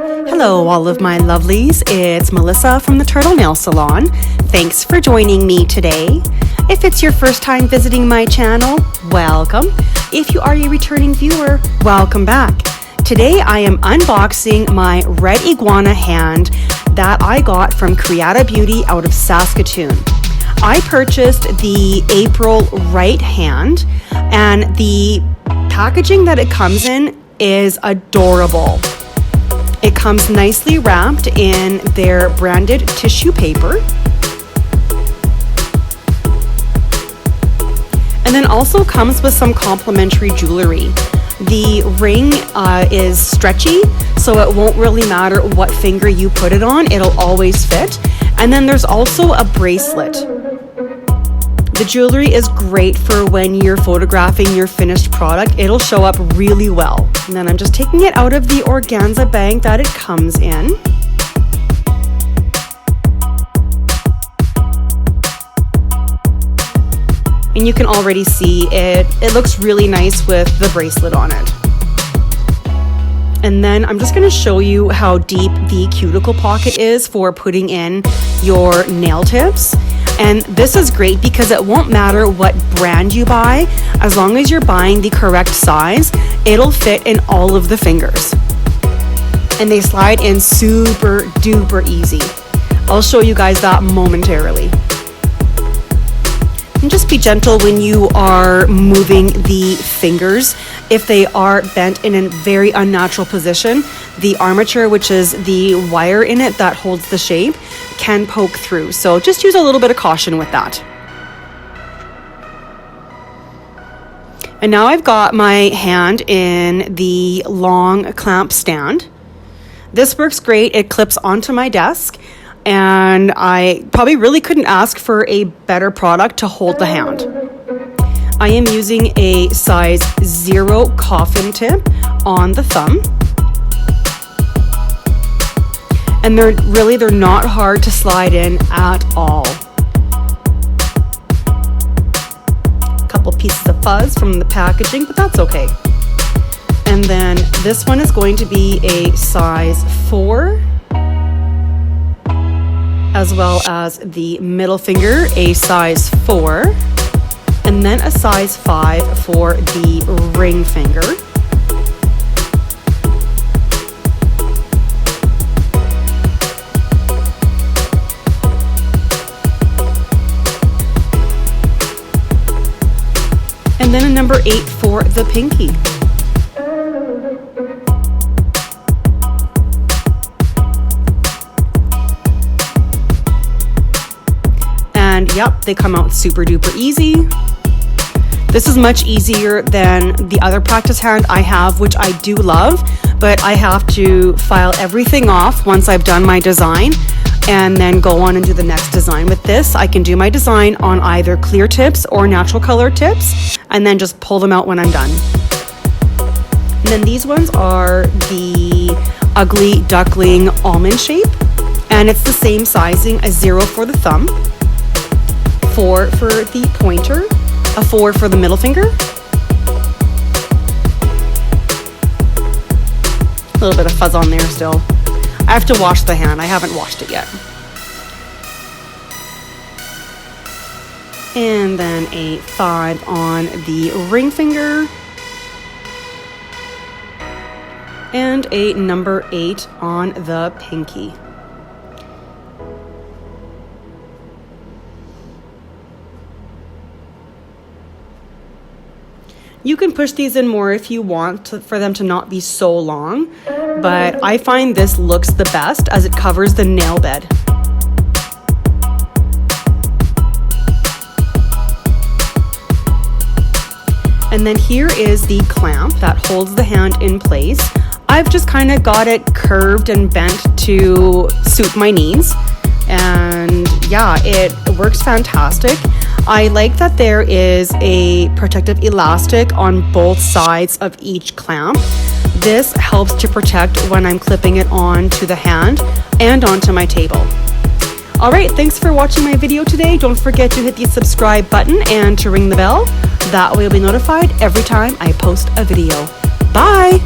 Hello all of my lovelies, it's Melissa from the Turtle Nail Salon. Thanks for joining me today. If it's your first time visiting my channel, welcome. If you are a returning viewer, welcome back. Today I am unboxing my Red Iguana hand that I got from Creata Beauty out of Saskatoon. I purchased the April right hand, and the packaging that it comes in is adorable. It comes nicely wrapped in their branded tissue paper. And then also comes with some complimentary jewelry. The ring is stretchy, so it won't really matter what finger you put it on, it'll always fit. And then there's also a bracelet. The jewelry is great for when you're photographing your finished product. It'll show up really well. And then I'm just taking it out of the organza bag that it comes in. And you can already see it looks really nice with the bracelet on it. And then I'm just going to show you how deep the cuticle pocket is for putting in your nail tips. And this is great because it won't matter what brand you buy, as long as you're buying the correct size, it'll fit in all of the fingers. And they slide in super duper easy. I'll show you guys that momentarily. And just be gentle when you are moving the fingers. If they are bent in a very unnatural position, the armature, which is the wire in it that holds the shape, can poke through. So just use a little bit of caution with that. And now I've got my hand in the long clamp stand. This works great. It clips onto my desk. And I probably really couldn't ask for a better product to hold the hand. I am using a size 0 coffin tip on the thumb. And they're not hard to slide in at all. A couple pieces of fuzz from the packaging, but that's okay. And then this one is going to be a size 4. As well as the middle finger, a size 4, and then a size 5 for the ring finger. And then a number 8 for the pinky. And yep, they come out super duper easy. This is much easier than the other practice hand I have, which I do love, but I have to file everything off once I've done my design and then go on and do the next design. With this, I can do my design on either clear tips or natural color tips and then just pull them out when I'm done. And then these ones are the ugly duckling almond shape, and it's the same sizing, a 0 for the thumb, 4 for the pointer, a 4 for the middle finger, a little bit of fuzz on there still. I have to wash the hand. I haven't washed it yet. And then a 5 on the ring finger, and a number 8 on the pinky. You can push these in more if you want for them to not be so long, but I find this looks the best as it covers the nail bed. And then here is the clamp that holds the hand in place. I've just kind of got it curved and bent to suit my needs. And yeah, it works fantastic. I like that there is a protective elastic on both sides of each clamp. This helps to protect when I'm clipping it onto the hand and onto my table. Alright, thanks for watching my video today. Don't forget to hit the subscribe button and to ring the bell. That way you'll be notified every time I post a video. Bye!